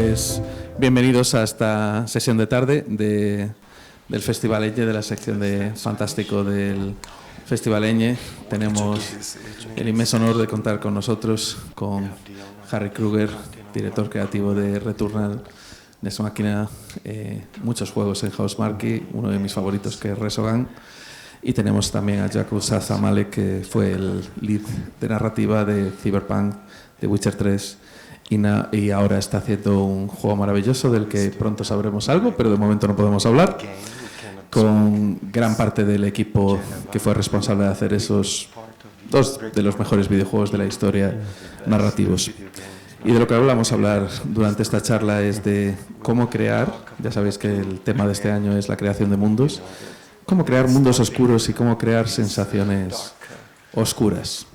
Pues bienvenidos a esta sesión de tarde del Festival Eñe, de la sección de Fantástico del Festival Eñe. Tenemos el inmenso honor de contar con nosotros, con Harry Kruger, director creativo de Returnal, Nex Machina, muchos juegos en Housemarque, uno de mis favoritos que es Resogun. Y tenemos también a Jakub Szamalik, que fue el lead de narrativa de Cyberpunk, de Witcher 3, y ahora está haciendo un juego maravilloso del que pronto sabremos algo, pero de momento no podemos hablar, con gran parte del equipo que fue responsable de hacer esos dos de los mejores videojuegos de la historia narrativos. Y de lo que vamos a hablar durante esta charla es de cómo crear, ya sabéis que el tema de este año es la creación de mundos, cómo crear mundos oscuros y cómo crear sensaciones oscuras.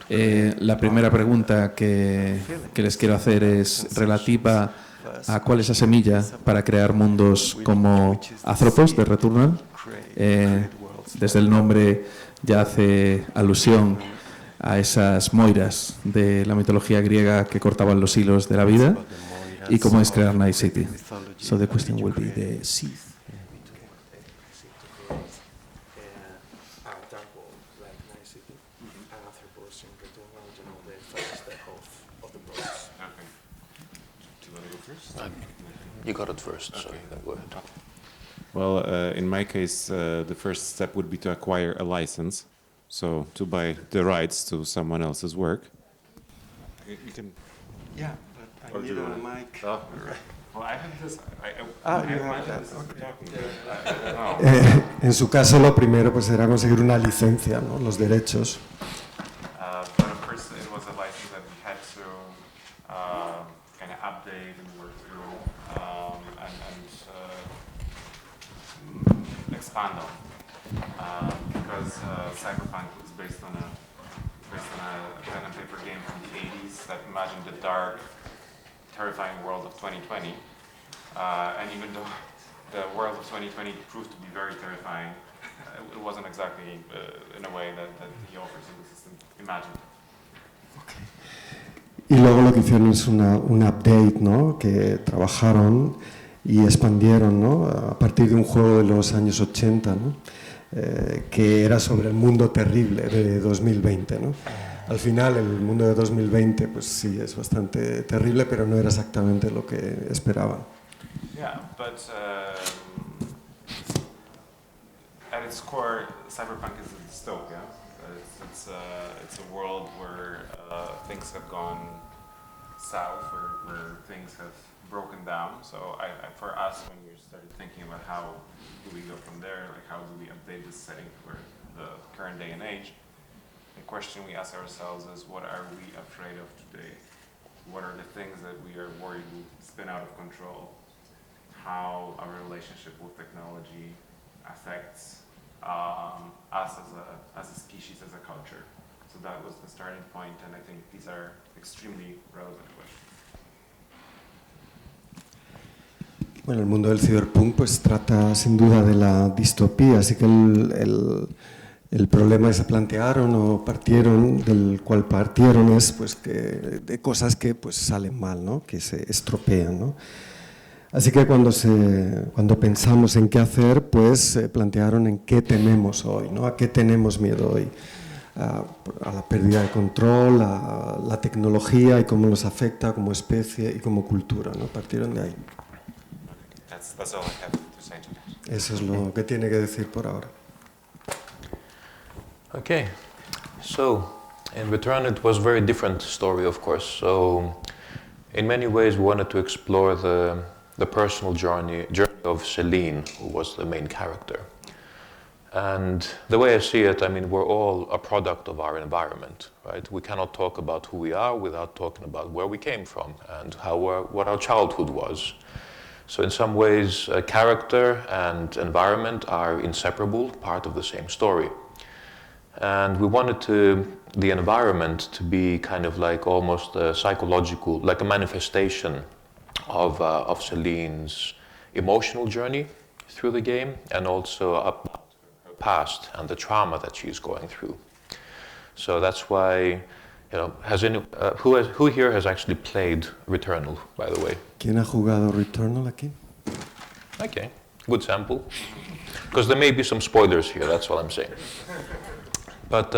La primera pregunta que les quiero hacer es relativa a cuál es la semilla para crear mundos como Azropos de Returnal. Desde el nombre ya hace alusión a esas moiras de la mitología griega que cortaban los hilos de la vida, y cómo es crear Night City. So the question will be the seed. You got it first, so you can go ahead. Well, in my case, the first step would be to acquire a license, so to buy the rights to someone else's work. You can. Yeah, but I need a mic. Oh, well, I have this. En su caso, lo primero pues era conseguir una licencia, ¿no? Los derechos. But of course, it was a license that we had to kind of update and work through and expand on, because Cyberpunk was based on a pen and paper game from the 80s that imagined the dark, terrifying world of 2020. And even though the world of 2020 proved to be very terrifying, it wasn't exactly in a way that the authors of the system imagined. Y luego lo que hicieron es un update, ¿no? Que trabajaron y expandieron, ¿no? A partir de un juego de los años 80, ¿no? Que era sobre el mundo terrible de 2020, ¿no? Al final el mundo de 2020 pues sí es bastante terrible, pero no era exactamente lo que esperaban. Yeah, but at its core, Cyberpunk is a dystopia. It's a world where things have gone south, where things have broken down. So for us, when we started thinking about how do we go from there, like how do we update this setting for the current day and age, the question we ask ourselves is, what are we afraid of today? What are the things that we are worried will spin out of control? How our relationship with technology affects us as a species, as a culture. So that was the starting point, and I think these are extremely relevant questions. Bueno, el mundo del cyberpunk pues trata sin duda de la distopía, así que el problema que se plantearon o partieron, del cual partieron es pues que de cosas que pues salen mal, ¿no? Que se estropean, ¿no? Así que cuando pensamos en qué hacer, pues plantearon en qué tememos hoy, ¿no? A qué tenemos miedo hoy, a la pérdida de control, a la tecnología y cómo nos afecta como especie y como cultura, ¿no? Partieron de ahí. That's all I have to say to that. Eso es lo que tiene que decir por ahora. Okay, so in Return it was a very different story, of course. So in many ways we wanted to explore the personal journey of Celine, who was the main character. And the way I see it, I mean, we're all a product of our environment, right? We cannot talk about who we are without talking about where we came from and what our childhood was. So in some ways, character and environment are inseparable, part of the same story. And we wanted the environment to be kind of like almost a psychological, like a manifestation of Celine's emotional journey through the game, and also up her past and the trauma that she's going through. So that's why You know, who here has actually played Returnal, by the way? ¿Quién ha jugado Returnal aquí? Okay, good sample. Because there may be some spoilers here, that's all I'm saying. But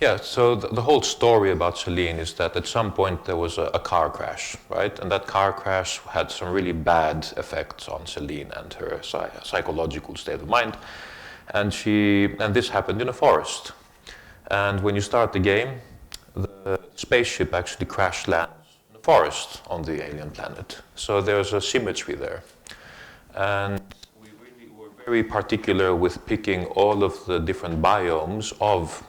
yeah, so the whole story about Celine is that at some point there was a car crash, right? And that car crash had some really bad effects on Celine and her psychological state of mind. And this happened in a forest. And when you start the game, the spaceship actually crash lands in a forest on the alien planet. So there's a symmetry there. And we really were very particular with picking all of the different biomes of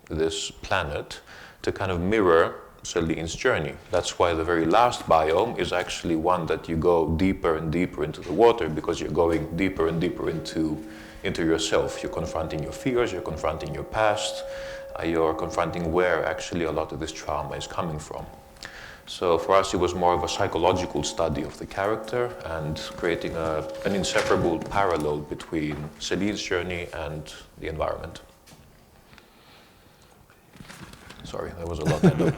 this planet to kind of mirror Celine's journey. That's why the very last biome is actually one that you go deeper and deeper into the water, because you're going deeper and deeper into yourself. You're confronting your fears, you're confronting your past, you're confronting where actually a lot of this trauma is coming from. So for us it was more of a psychological study of the character and creating an inseparable parallel between Celine's journey and the environment. Sorry, there was a lot there.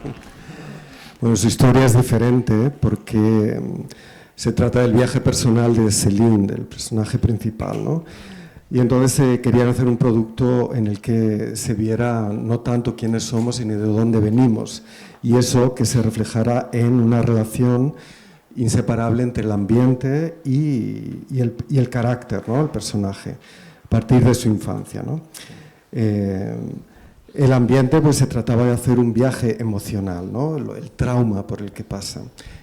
Bueno, su historia es diferente porque se trata del viaje personal de Celine, del personaje principal, ¿no? Y entonces querían hacer un producto en el que se viera no tanto quiénes somos, sino de dónde venimos. Y eso que se reflejara en una relación inseparable entre el ambiente y el carácter, ¿no? El personaje, a partir de su infancia, ¿no? El ambiente, pues se trataba de hacer un viaje emocional, ¿no? El trauma por el que pasa.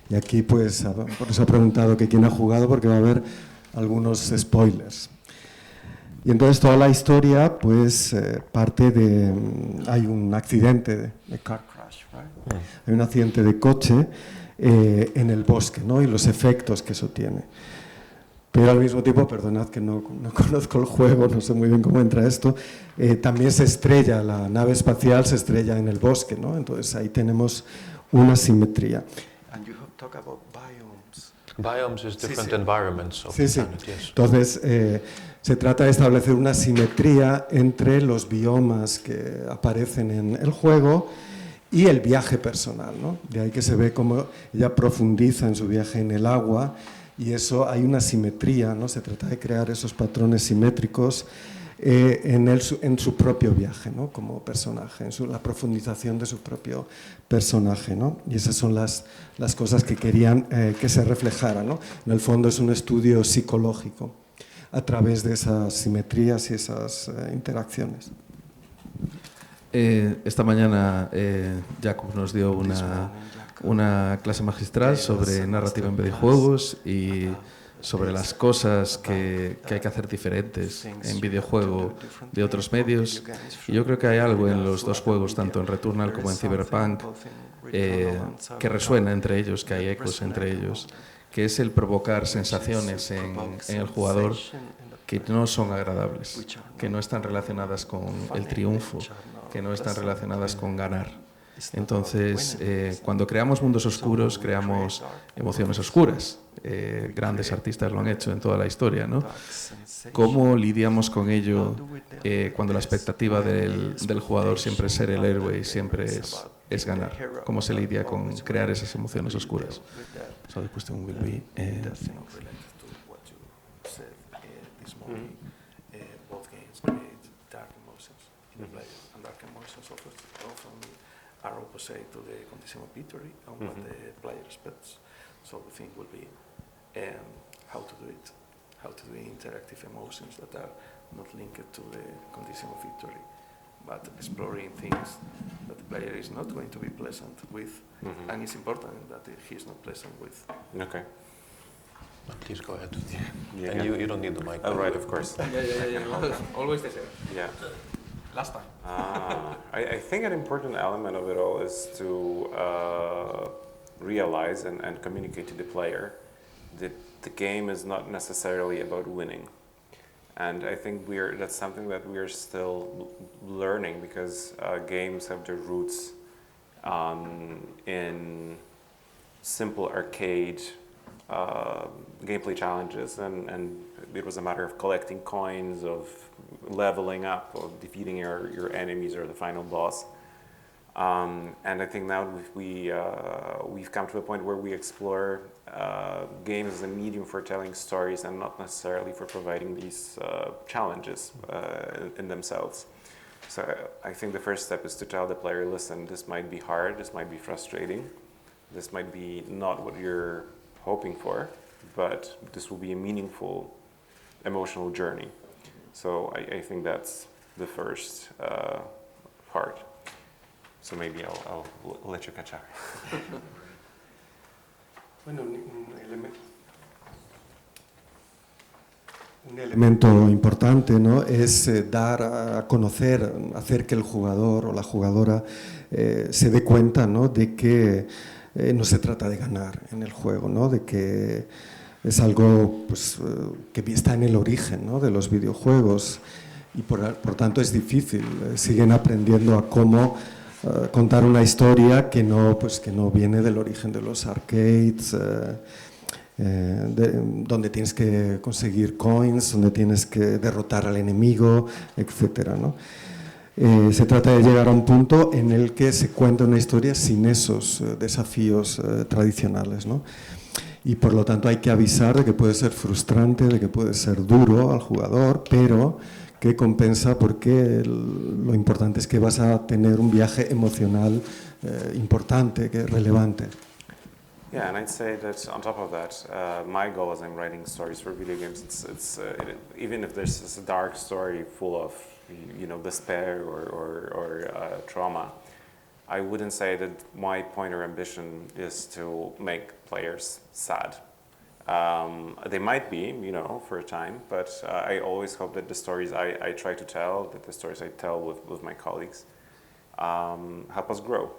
Y aquí, pues, por eso he preguntado que quién ha jugado, porque va a haber algunos spoilers. Y entonces toda la historia, pues, parte de... hay un accidente de car crash, right? Hay un accidente de coche en el bosque, ¿no? Y los efectos que eso tiene. Pero al mismo tiempo, perdonad que no conozco el juego, no sé muy bien cómo entra esto, también se estrella, la nave espacial se estrella en el bosque, ¿no? Entonces ahí tenemos una simetría. And you have talked about biomes. Biomes is different environments of the planet, yes. Entonces se trata de establecer una simetría entre los biomas que aparecen en el juego y el viaje personal, ¿no? De ahí que se ve cómo ella profundiza en su viaje en el agua, y eso hay una simetría, ¿no? Se trata de crear esos patrones simétricos en su propio viaje, ¿no? Como personaje, la profundización de su propio personaje, ¿no? Y esas son las cosas que querían que se reflejaran, ¿no? En el fondo es un estudio psicológico a través de esas simetrías y esas interacciones. Esta mañana Jakub nos dio una clase magistral sobre narrativa en videojuegos y sobre las cosas que hay que hacer diferentes en videojuego de otros medios. Y yo creo que hay algo en los dos juegos, tanto en Returnal como en Cyberpunk, que resuena entre ellos, que hay ecos entre ellos, que es el provocar sensaciones en el jugador que no son agradables, que no están relacionadas con el triunfo, que no están relacionadas con ganar. Entonces, cuando creamos mundos oscuros, creamos emociones oscuras. Grandes artistas lo han hecho en toda la historia, ¿no? ¿Cómo lidiamos con ello cuando la expectativa del jugador siempre es ser el héroe y siempre es ganar? ¿Cómo se lidia con crear esas emociones oscuras? So the question will be both games create dark emotions in the player, and dark emotions often are opposite to the condition of victory and what the player expects. So the thing will be how to do it, how to do interactive emotions that are not linked to the condition of victory, but exploring things that the player is not going to be pleasant with, and it's important that he is not pleasant with. Okay. Please go ahead. Yeah. And you don't need the mic. Oh, right, of course. Yeah. Always the same. Yeah. Last time. I think an important element of it all is to realize and communicate to the player that the game is not necessarily about winning. And I think that's something that we're still learning, because games have their roots in simple arcade gameplay challenges, and it was a matter of collecting coins, of leveling up, of defeating your enemies or the final boss. And I think now we've come to a point where we explore games as a medium for telling stories and not necessarily for providing these challenges in themselves. So I think the first step is to tell the player, listen, this might be hard, this might be frustrating, this might be not what you're hoping for, but this will be a meaningful emotional journey. So I think that's the first part. So maybe I'll let you catch up. Bueno, un elemento importante, ¿no?, es dar a conocer, hacer que el jugador o la jugadora se dé cuenta, ¿no?, de que no se trata de ganar en el juego, ¿no?, de que es algo, pues, que está en el origen, ¿no?, de los videojuegos y por tanto es difícil. Siguen aprendiendo a cómo contar una historia que no viene del origen de los arcades, donde tienes que conseguir coins, donde tienes que derrotar al enemigo, etcétera, ¿no? Se trata de llegar a un punto en el que se cuenta una historia sin esos desafíos tradicionales, ¿no? Y por lo tanto hay que avisar de que puede ser frustrante, de que puede ser duro al jugador, pero que compensa porque lo importante es que vas a tener un viaje emocional importante, que es relevante. Yeah, and I'd say that on top of that, my goal as I'm writing stories for video games, even if there's this dark story full of, despair or trauma, I wouldn't say that my point or ambition is to make players sad. They might be, for a time, but I always hope that the stories I try to tell, that the stories I tell with my colleagues, help us grow.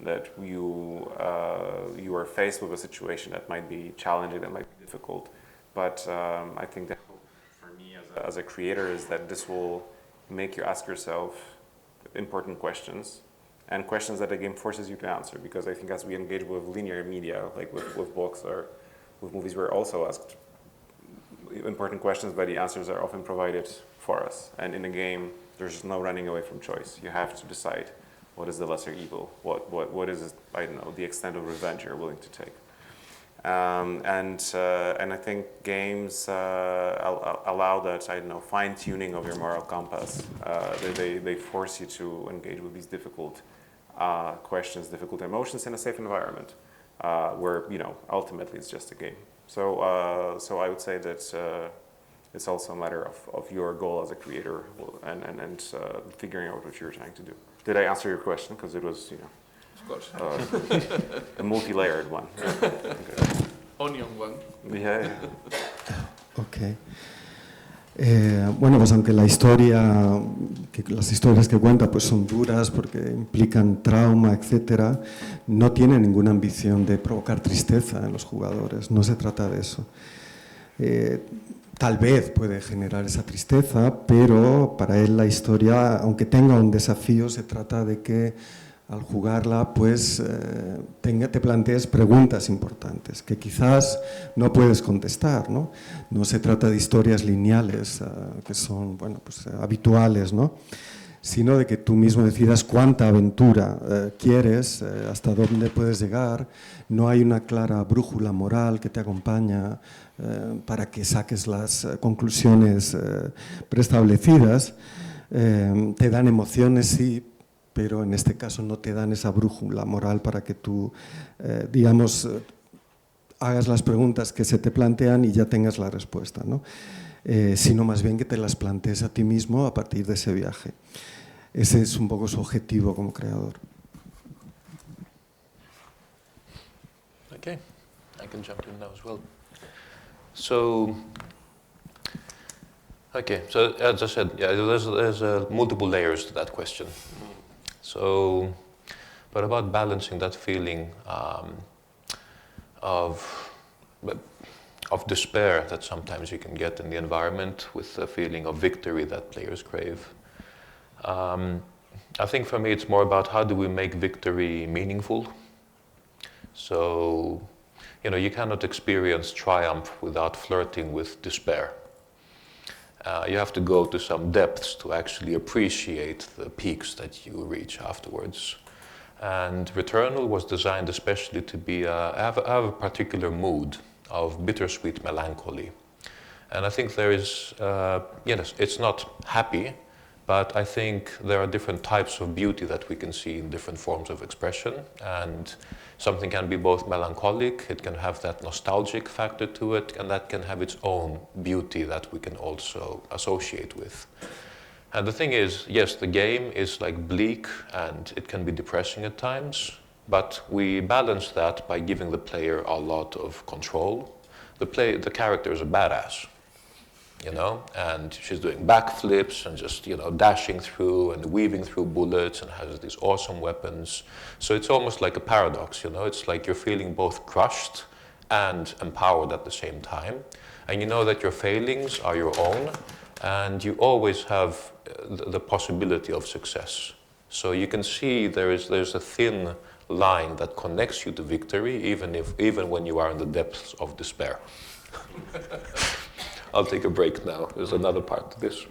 That you are faced with a situation that might be challenging, that might be difficult, but I think the hope for me as a creator is that this will make you ask yourself important questions, and questions that the game forces you to answer, because I think as we engage with linear media, like with books or with movies, we're also asked important questions, but the answers are often provided for us. And in a game, there's no running away from choice. You have to decide what is the lesser evil, what is, I don't know, the extent of revenge you're willing to take. And I think games allow that, I don't know, fine-tuning of your moral compass. They force you to engage with these difficult questions, difficult emotions in a safe environment. Where ultimately it's just a game. So I would say that it's also a matter of your goal as a creator and figuring out what you're trying to do. Did I answer your question? Because it was Of course. A multi-layered one. Okay. Onion one. Yeah. Okay. Bueno, pues aunque las historias que cuenta pues son duras porque implican trauma, etcétera, no tiene ninguna ambición de provocar tristeza en los jugadores, no se trata de eso. Tal vez puede generar esa tristeza, pero para él la historia, aunque tenga un desafío, se trata de que al jugarla pues te plantees preguntas importantes que quizás no puedes contestar, ¿no? No se trata de historias lineales que son habituales, ¿no? Sino de que tú mismo decidas cuánta aventura quieres, hasta dónde puedes llegar. No hay una clara brújula moral que te acompaña para que saques las conclusiones preestablecidas. Te dan emociones, sí, pero en este caso no te dan esa brújula moral para que tú, hagas las preguntas que se te plantean y ya tengas la respuesta, ¿no? Sino más bien que te las plantees a ti mismo a partir de ese viaje. Ese es un poco su objetivo como creador. Okay, I can jump in now as well. So as I said, there's multiple layers to that question. So, but about balancing that feeling of despair that sometimes you can get in the environment with the feeling of victory that players crave. I think for me it's more about how do we make victory meaningful. So, you cannot experience triumph without flirting with despair. You have to go to some depths to actually appreciate the peaks that you reach afterwards. And Returnal was designed especially to be have a particular mood of bittersweet melancholy. And I think there is, yes, it's not happy, but I think there are different types of beauty that we can see in different forms of expression. And something can be both melancholic, it can have that nostalgic factor to it, and that can have its own beauty that we can also associate with. And the thing is, yes, the game is like bleak and it can be depressing at times, but we balance that by giving the player a lot of control. The character is a badass, you know, and she's doing backflips and just, you know, dashing through and weaving through bullets and has these awesome weapons. So it's almost like a paradox, you know, it's like you're feeling both crushed and empowered at the same time. And you know that your failings are your own, and you always have the possibility of success. So you can see there's a thin line that connects you to victory, even when you are in the depths of despair. I'll take a break now. There's another part to this.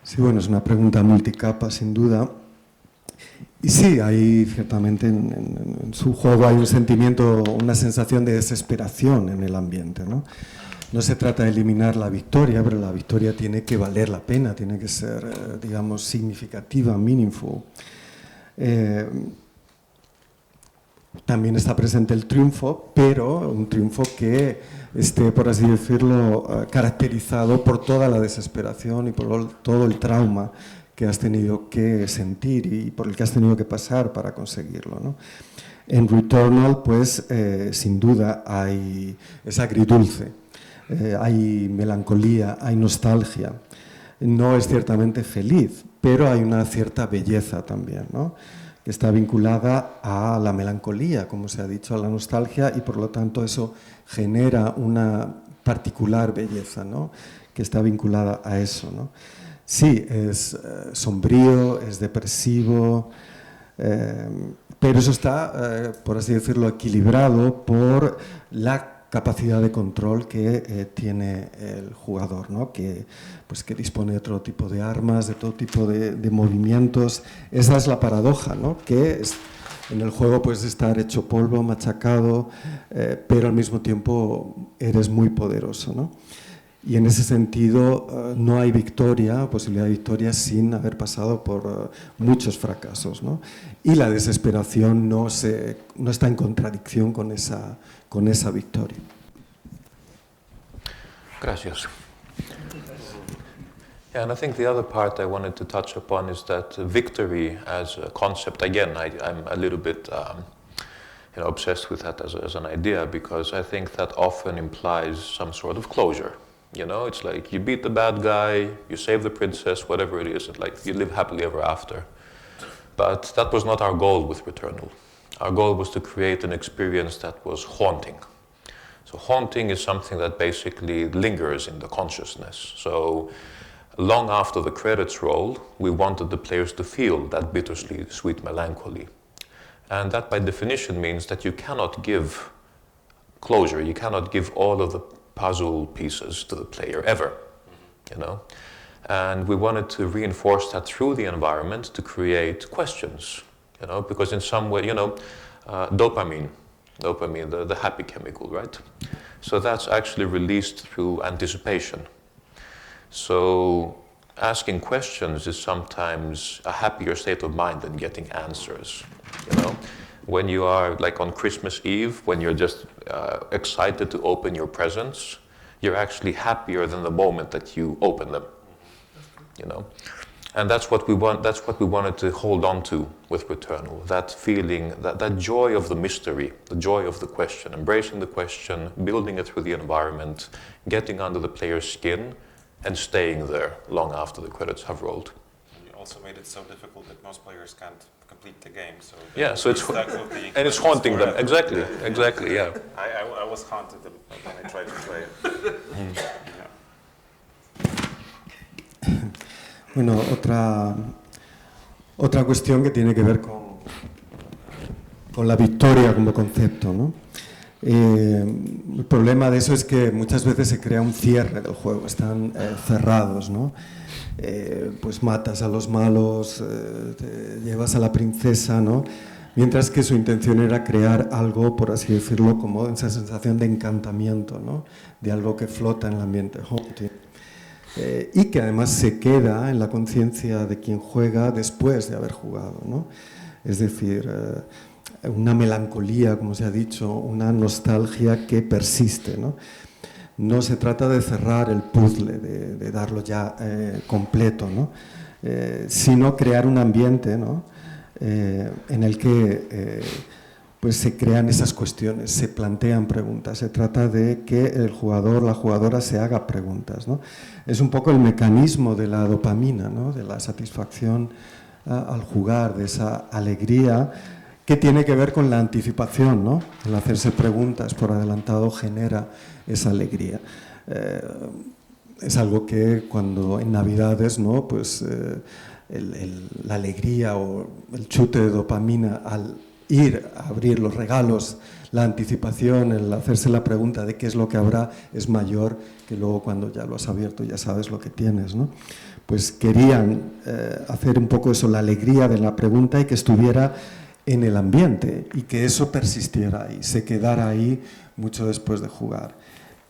Sí, bueno, es una pregunta multicapa, sin duda. Y sí, hay ciertamente en su juego hay un sentimiento, una sensación de desesperación en el ambiente, ¿no? No se trata de eliminar la victoria, pero la victoria tiene que valer la pena, tiene que ser, digamos, significativa, meaningful. También está presente el triunfo, pero un triunfo que esté, por así decirlo, caracterizado por toda la desesperación y por todo el trauma que has tenido que sentir y por el que has tenido que pasar para conseguirlo, ¿no? En Returnal, pues, sin duda, es agridulce. Hay melancolía, hay nostalgia. No es ciertamente feliz, pero hay una cierta belleza también, ¿no? Que está vinculada a la melancolía, como se ha dicho, a la nostalgia, y por lo tanto eso genera una particular belleza, ¿no? Que está vinculada a eso, ¿no? Sí, es sombrío, es depresivo, pero eso está, por así decirlo, equilibrado por la capacidad de control que tiene el jugador, ¿no? Que dispone de otro tipo de armas, de todo tipo de movimientos. Esa es la paradoja, ¿no? Que en el juego puedes estar hecho polvo, machacado, pero al mismo tiempo eres muy poderoso, ¿no? Y en ese sentido no hay victoria, posibilidad de victoria sin haber pasado por muchos fracasos, ¿no? Y la desesperación no está en contradicción con esa victoria. Gracias. Yeah, and I think the other part I wanted to touch upon is that victory as a concept, again, I'm a little bit obsessed with that as an idea, because I think that often implies some sort of closure. You know, it's like you beat the bad guy, you save the princess, whatever it is, it's like you live happily ever after. But that was not our goal with Returnal. Our goal was to create an experience that was haunting. So haunting is something that basically lingers in the consciousness. So long after the credits roll, we wanted the players to feel that bittersweet sweet melancholy. And that by definition means that you cannot give closure, you cannot give all of the puzzle pieces to the player ever, you know. And we wanted to reinforce that through the environment to create questions, you know, because in some way, you know, dopamine, the happy chemical, right? So that's actually released through anticipation. So asking questions is sometimes a happier state of mind than getting answers, you know. When you are like on Christmas Eve, when you're just excited to open your presents, you're actually happier than the moment that you open them, you know. And that's what we want. That's what we wanted to hold on to with Returnal. That feeling, that joy of the mystery, the joy of the question, embracing the question, building it through the environment, getting under the player's skin, and staying there long after the credits have rolled. And you also made it so difficult that most players can't complete the game. So yeah, so it's and it's haunting them. Exactly, exactly. Yeah. I was haunted when I tried to play it. Yeah. Bueno, otra cuestión que tiene que ver con la victoria como concepto, ¿no? El problema de eso es que muchas veces se crea un cierre del juego, están cerrados, ¿no? Pues matas a los malos, te llevas a la princesa, ¿no? Mientras que su intención era crear algo, por así decirlo, como esa sensación de encantamiento, ¿no? De algo que flota en el ambiente haunting. Y que además se queda en la conciencia de quien juega después de haber jugado, ¿no? Es decir, una melancolía, como se ha dicho, una nostalgia que persiste, ¿no? No se trata de cerrar el puzzle, de darlo ya completo, ¿no? Sino crear un ambiente, ¿no? En el que pues se crean esas cuestiones, se plantean preguntas. Se trata de que el jugador, la jugadora se haga preguntas, ¿no? Es un poco el mecanismo de la dopamina, ¿no? De la satisfacción al jugar, de esa alegría que tiene que ver con la anticipación, ¿no? El hacerse preguntas por adelantado genera esa alegría. Es algo que cuando en Navidades, ¿no? Pues la alegría o el chute de dopamina al ir a abrir los regalos, la anticipación, el hacerse la pregunta de qué es lo que habrá es mayor que luego cuando ya lo has abierto ya sabes lo que tienes, ¿no? Pues querían hacer un poco eso, la alegría de la pregunta y que estuviera en el ambiente y que eso persistiera ahí, se quedara ahí mucho después de jugar.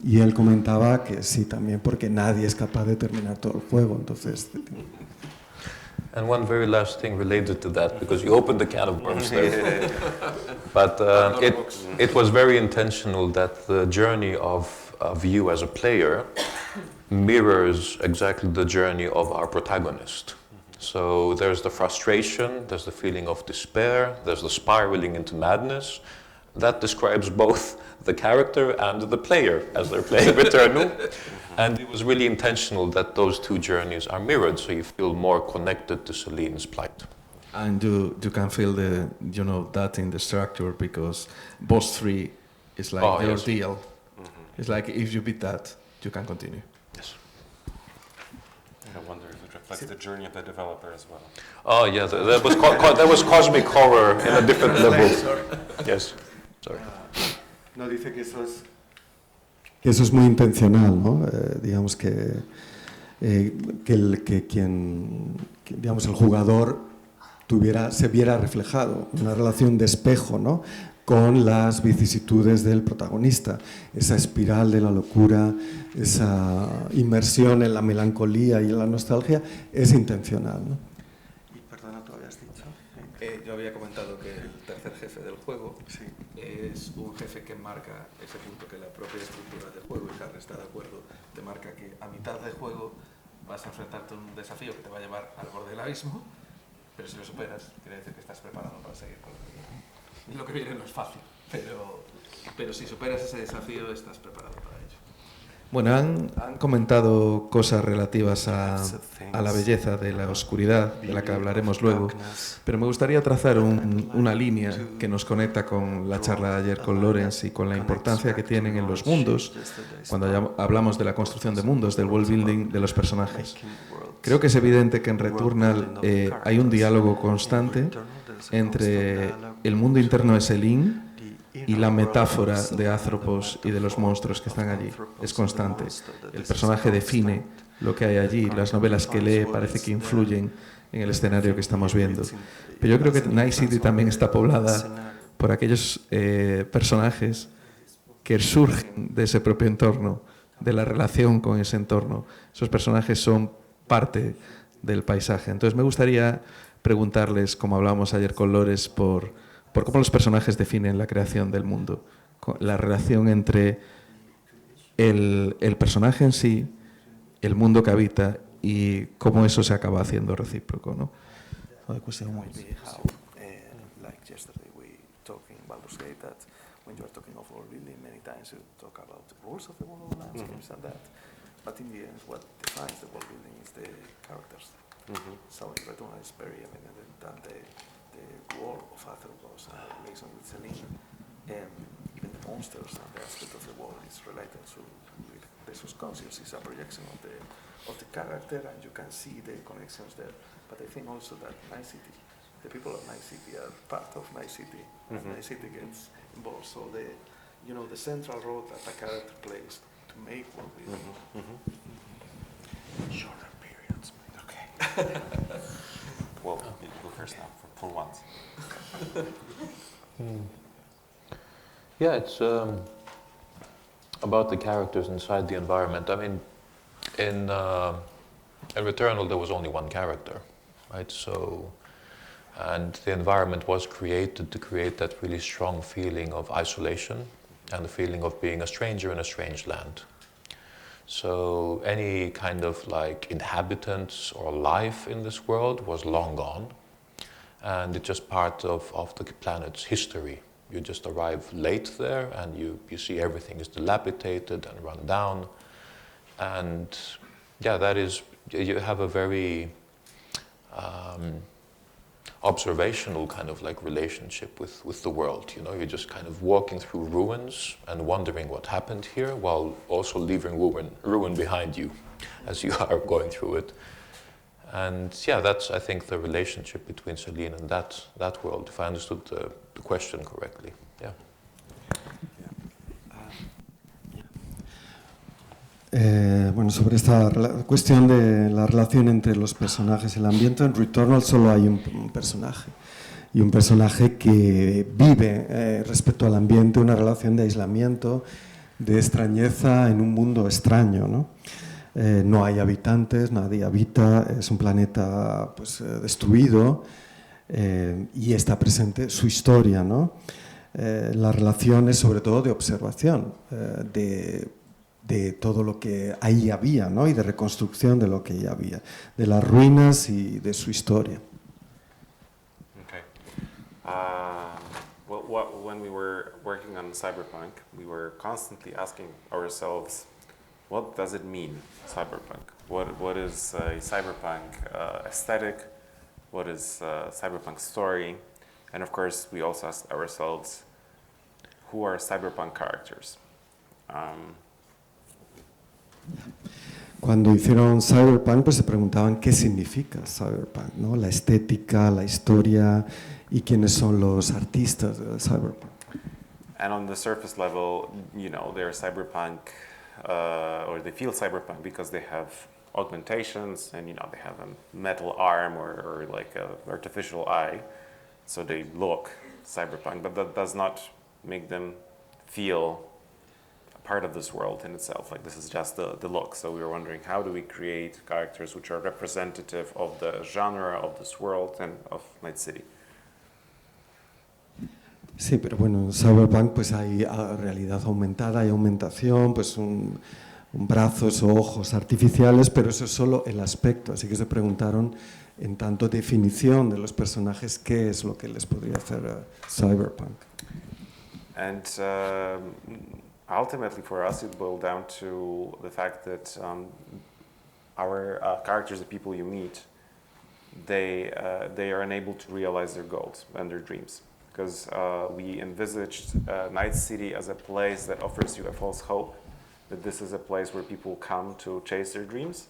Y él comentaba que sí, también porque nadie es capaz de terminar todo el juego, entonces... And one very last thing related to that, because you opened the can of worms there. But it was very intentional that the journey of you as a player mirrors exactly the journey of our protagonist. So there's the frustration, there's the feeling of despair, there's the spiraling into madness. That describes both the character and the player as they're playing Returnal. And it was really intentional that those two journeys are mirrored, so you feel more connected to Celine's plight. And you can feel that in the structure, because boss 3 is like the ordeal. It's like if you beat that, you can continue. Yes. I wonder if it reflects the journey of the developer as well. Oh yeah, there was cosmic horror in a different level. Yes, sorry. No, dice que eso es muy intencional, ¿no? Digamos que digamos, el jugador se viera reflejado, una relación de espejo, ¿no? Con las vicisitudes del protagonista, esa espiral de la locura, esa inmersión en la melancolía y en la nostalgia es intencional, ¿no? Y perdona, ¿tú habías dicho? Yo había comentado que el tercer jefe del juego es un jefe que marca ese punto que la propia estructura del juego, y Harry está de acuerdo, te marca que a mitad del juego vas a enfrentarte a un desafío que te va a llevar al borde del abismo, pero si lo superas, quiere decir que estás preparado para seguir con lo que viene. Y lo que viene no es fácil, pero si superas ese desafío, estás preparado para ello. Bueno, han comentado cosas relativas a la belleza de la oscuridad, de la que hablaremos luego, pero me gustaría trazar una línea que nos conecta con la charla de ayer con Lorenz y con la importancia que tienen en los mundos, cuando hablamos de la construcción de mundos, del world building de los personajes. Creo que es evidente que en Returnal hay un diálogo constante entre el mundo interno de Celine y la metáfora de Atropos y de los monstruos que están allí. Es constante. El personaje define lo que hay allí. Las novelas que lee parece que influyen en el escenario que estamos viendo. Pero yo creo que Night City también está poblada por aquellos personajes que surgen de ese propio entorno, de la relación con ese entorno. Esos personajes son parte del paisaje. Entonces me gustaría preguntarles, como hablábamos ayer con Lores, por cómo los personajes definen la creación del mundo, la relación entre el personaje en sí, el mundo que habita y cómo eso se acaba haciendo recíproco, ¿no? Maybe how, like yesterday we talked in Baldur's Gate, that when you are talking of world building, many times you talk about the rules of the world, landscapes and that, but in the end what defines the world building is the characters. So in Returnal is very evident that the world of Atropos and the relation with Celine, even the monsters and the aspect of the world is related to with the subconscious, is a projection of the character, and you can see the connections there. But I think also that Night City, the people of Night City are part of Night City, and Night City gets involved. So you know, the central role that a character plays to make what we do. Shorter periods. Okay. Well, you go first now for once. Yeah, it's about the characters inside the environment. I mean, in Returnal there was only one character, right? So, and the environment was created to create that really strong feeling of isolation and the feeling of being a stranger in a strange land. So any kind of like inhabitants or life in this world was long gone, and it's just part of the planet's history. You just arrive late there and you see everything is dilapidated and run down. And yeah, that is, you have a very observational kind of like relationship with the world. You know, you're just kind of walking through ruins and wondering what happened here while also leaving ruin behind you as you are going through it. And yeah, that's, I think, the relationship between Celine and that world, if I understood the question correctly. Yeah. Bueno, sobre esta cuestión de la relación entre los personajes y el ambiente, en Returnal solo hay un personaje. Y un personaje que vive respecto al ambiente una relación de aislamiento, de extrañeza en un mundo extraño, ¿no? No hay habitantes, nadie habita, es un planeta pues, destruido y está presente su historia, ¿no? La relación es sobre todo de observación, de todo lo que ahí había, ¿no? Y de reconstrucción de lo que ahí había, de las ruinas y de su historia. Okay. When we were working on Cyberpunk, we were constantly asking ourselves, what does it mean, cyberpunk? What is a cyberpunk aesthetic? What is a cyberpunk story? And of course, we also asked ourselves, who are cyberpunk characters? Cuando hicieron Cyberpunk, pues se preguntaban qué significa Cyberpunk, ¿no? La estética, la historia y quiénes son los artistas de Cyberpunk. And on the surface level, you know, they're cyberpunk, or they feel cyberpunk because they have augmentations and, you know, they have a metal arm or like an artificial eye. So they look cyberpunk, but that does not make them feel part of this world in itself. Like, this is just the look. So we were wondering, how do we create characters which are representative of the genre of this world and of Night City? Sí, pero bueno, en Cyberpunk pues hay realidad aumentada, hay aumentación, pues brazos o ojos artificiales, pero eso es solo el aspecto. Así que se preguntaron, en tanto definición de los personajes, qué es lo que les podría hacer Cyberpunk. And ultimately for us it boiled down to the fact that our characters, the people you meet, they are unable to realize their goals and their dreams. Because we envisaged Night City as a place that offers you a false hope, that this is a place where people come to chase their dreams,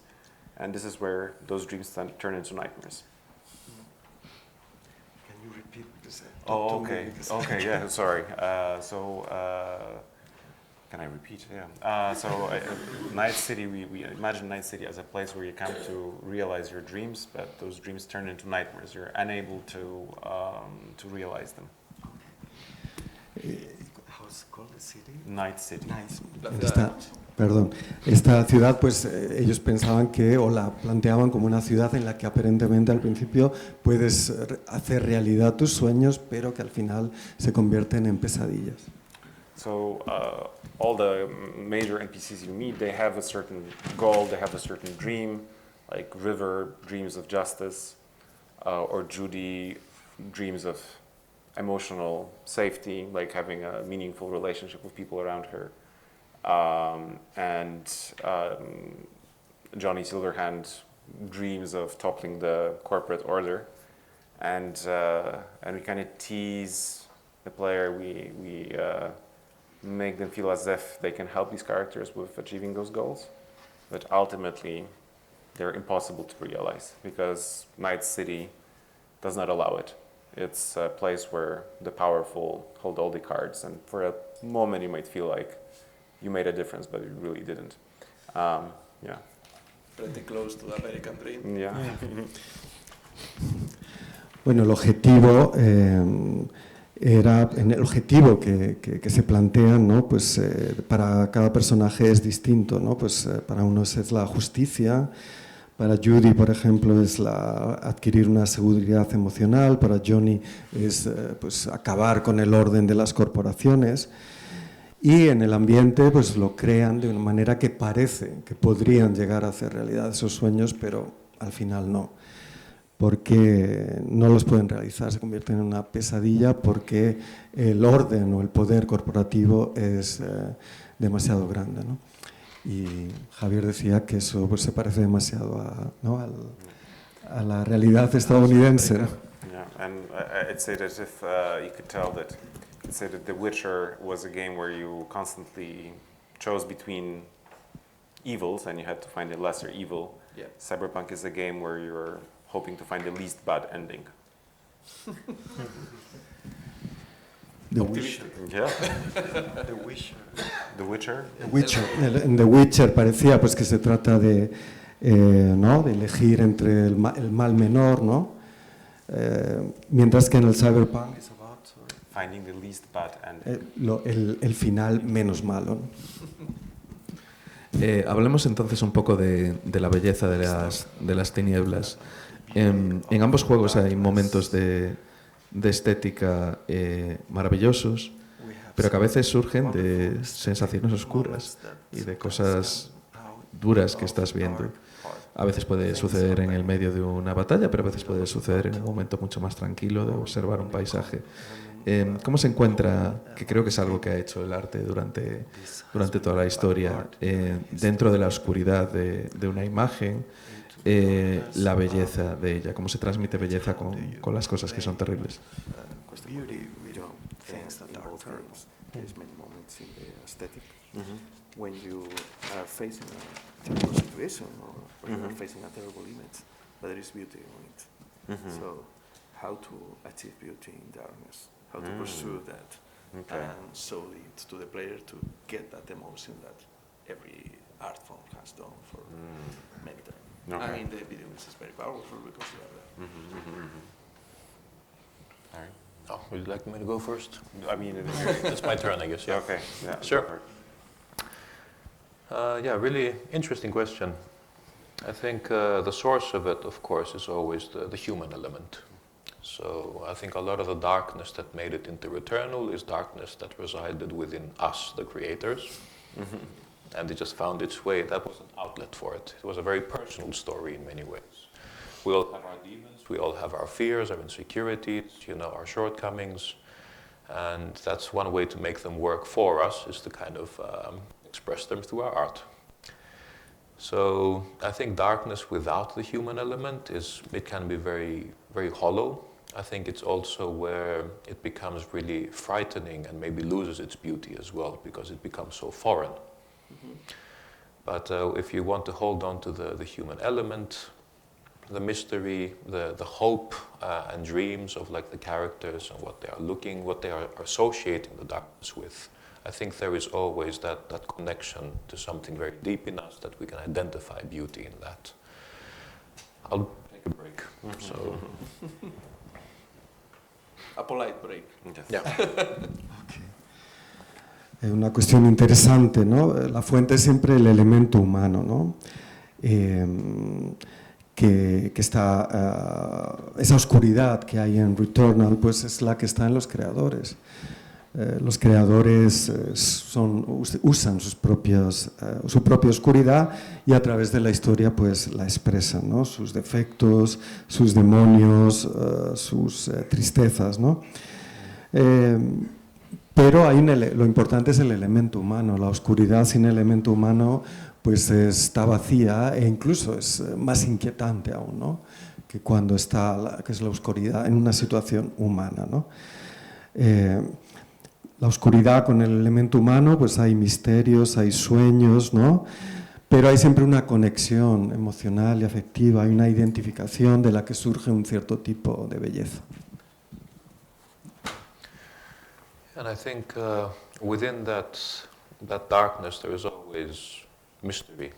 and this is where those dreams turn into nightmares. Can you repeat this? Oh, okay. Okay, yeah, sorry. Can I repeat? Yeah. Night City, we imagine Night City as a place where you come to realize your dreams, but those dreams turn into nightmares. You're unable to realize them. How's it called, the city? Night City. Esta ciudad, pues ellos pensaban que, o la planteaban como una ciudad en la que aparentemente al principio puedes hacer realidad tus sueños, pero que al final se convierten en pesadillas. So all the major NPCs you meet, they have a certain goal, they have a certain dream, like River dreams of justice, or Judy dreams of emotional safety, like having a meaningful relationship with people around her. And Johnny Silverhand dreams of toppling the corporate order. And we kind of tease the player, we make them feel as if they can help these characters with achieving those goals. But ultimately, they're impossible to realize because Night City does not allow it. It's a place where the powerful hold all the cards, and for a moment you might feel like you made a difference, but you really didn't. Yeah. Pretty close to the American dream. Yeah. Bueno, el objetivo el objetivo que se plantean, ¿no? Pues, para cada personaje es distinto, ¿no? Pues, para unos es la justicia, para Judy, por ejemplo, es adquirir una seguridad emocional, para Johnny es pues, acabar con el orden de las corporaciones, y en el ambiente pues, lo crean de una manera que parece que podrían llegar a hacer realidad esos sueños, pero al final no, porque no los pueden realizar, se convierten en una pesadilla porque el orden o el poder corporativo es demasiado grande, ¿no? Y Javier decía que eso pues, se parece demasiado a la realidad estadounidense, ¿no? Yeah, and I'd say that if you could tell that, I'd say that The Witcher was a game where you constantly chose between evils and you had to find a lesser evil. Yeah. Cyberpunk is a game where you're hoping to find the least bad ending. The Witcher. Yeah. The Witcher. The Witcher. En The Witcher parecía pues, que se trata de, ¿no? de elegir entre el mal menor, ¿no? Mientras que en el Cyberpunk es Finding the least bad ending. el final menos malo, ¿no? Hablemos entonces un poco de la belleza de las tinieblas. En ambos juegos hay momentos de estética maravillosos, pero que a veces surgen de sensaciones oscuras y de cosas duras que estás viendo. A veces puede suceder en el medio de una batalla, pero a veces puede suceder en un momento mucho más tranquilo de observar un paisaje. ¿Cómo se encuentra, que creo que es algo que ha hecho el arte durante toda la historia, dentro de la oscuridad de una imagen, la belleza de ella? ¿Cómo se transmite belleza con las cosas que son terribles? Beauty, we don't think in dark terms. There's many moments in the aesthetic when you are facing a terrible situation or when you are facing a terrible image, but there is beauty in it. So, how to achieve beauty in darkness? How to pursue that and so lead to the player to get that emotion that every art form has done for many times. Okay. And in the video games it's very powerful because you are there. All right. Oh, would you like me to go first? I mean, It's my turn, I guess. Yeah. okay. Yeah. Sure. Yeah, really interesting question. I think the source of it, of course, is always the human element. So I think a lot of the darkness that made it into Returnal is darkness that resided within us, the creators. And it just found its way. That was an outlet for it. It was a very personal story in many ways. We all have our demons, we all have our fears, our insecurities, our shortcomings. And that's one way to make them work for us, is to kind of express them through our art. So I think darkness without the human element it can be very, very hollow. I think it's also where it becomes really frightening and maybe loses its beauty as well, because it becomes so foreign. But if you want to hold on to the human element, the mystery, the hope and dreams of like the characters and what they are looking, what they are associating the darkness with, I think there is always that connection to something very deep in us that we can identify beauty in that. I'll take a break. So. A polite break. Yeah. Una cuestión interesante, ¿no? La fuente es siempre el elemento humano, ¿no? Que está, esa oscuridad que hay en Returnal, pues es la que está en los creadores. Los creadores usan su propia oscuridad y a través de la historia pues la expresan, ¿no? Sus defectos, sus demonios, sus tristezas, ¿no? Pero lo importante es el elemento humano. La oscuridad sin elemento humano pues está vacía e incluso es más inquietante aún, ¿no? Que cuando que es la oscuridad en una situación humana, ¿no? La oscuridad con el elemento humano, pues hay misterios, hay sueños, ¿no? Pero hay siempre una conexión emocional y afectiva, hay una identificación de la que surge un cierto tipo de belleza. And I think within that darkness, there is always mystery.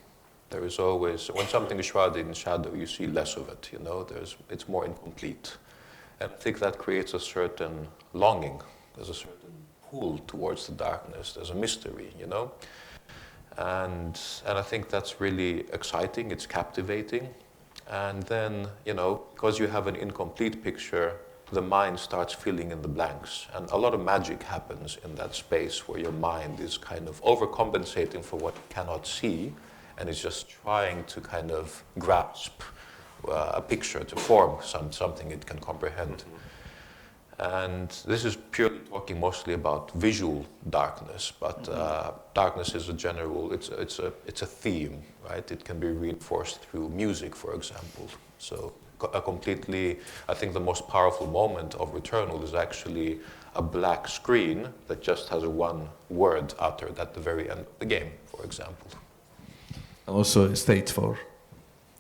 There is always, when something is shrouded in shadow, you see less of it, you know, it's more incomplete. And I think that creates a certain longing. There's a certain pull towards the darkness. There's a mystery, you know. And I think that's really exciting, it's captivating. And then, you know, because you have an incomplete picture, the mind starts filling in the blanks. And a lot of magic happens in that space where your mind is kind of overcompensating for what it cannot see, and is just trying to kind of grasp a picture to form something it can comprehend. And this is purely talking mostly about visual darkness, but darkness is a general, it's a theme, right? It can be reinforced through music, for example. So a completely, I think the most powerful moment of Returnal is actually a black screen that just has one word uttered at the very end of the game, for example. Also, Stage 4.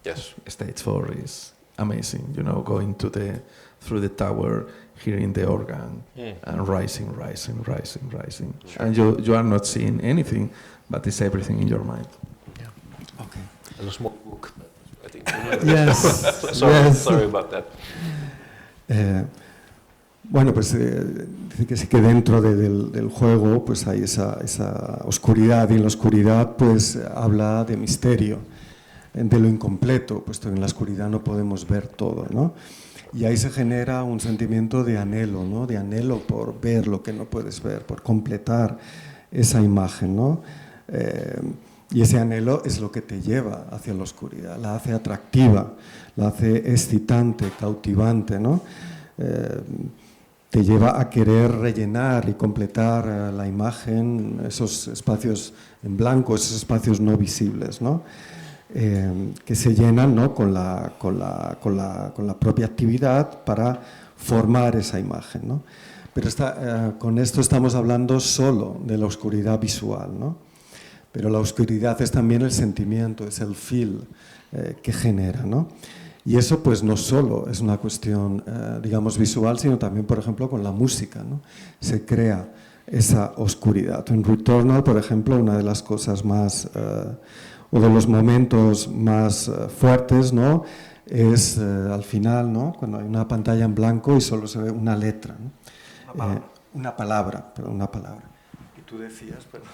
Yes. Stage 4 is amazing, you know, going through the tower, hearing the organ, and rising. Sure. And you are not seeing anything, but it's everything in your mind. Yeah. Okay. There's a small book, I think. Yes. Sorry about that. Bueno, pues dice que sí que dentro del juego pues hay esa oscuridad, y en la oscuridad pues habla de misterio, de lo incompleto, puesto que en la oscuridad no podemos ver todo, ¿no? Y ahí se genera un sentimiento de anhelo, ¿no? De anhelo por ver lo que no puedes ver, por completar esa imagen, ¿no? Y ese anhelo es lo que te lleva hacia la oscuridad, la hace atractiva, la hace excitante, cautivante, ¿no? Te lleva a querer rellenar y completar la imagen, esos espacios en blanco, esos espacios no visibles, ¿no? Que se llenan, ¿no? con la propia actividad para formar esa imagen, ¿no? Pero con esto estamos hablando solo de la oscuridad visual, ¿no? Pero la oscuridad es también el sentimiento, es el feel que genera, ¿no? Y eso pues no solo es una cuestión, digamos, visual, sino también, por ejemplo, con la música, ¿no? Se crea esa oscuridad. En Returnal, por ejemplo, una de las cosas más, o de los momentos más fuertes, ¿no? Es al final, ¿no? Cuando hay una pantalla en blanco y solo se ve una letra, ¿no? Una palabra. Y tú decías, perdón.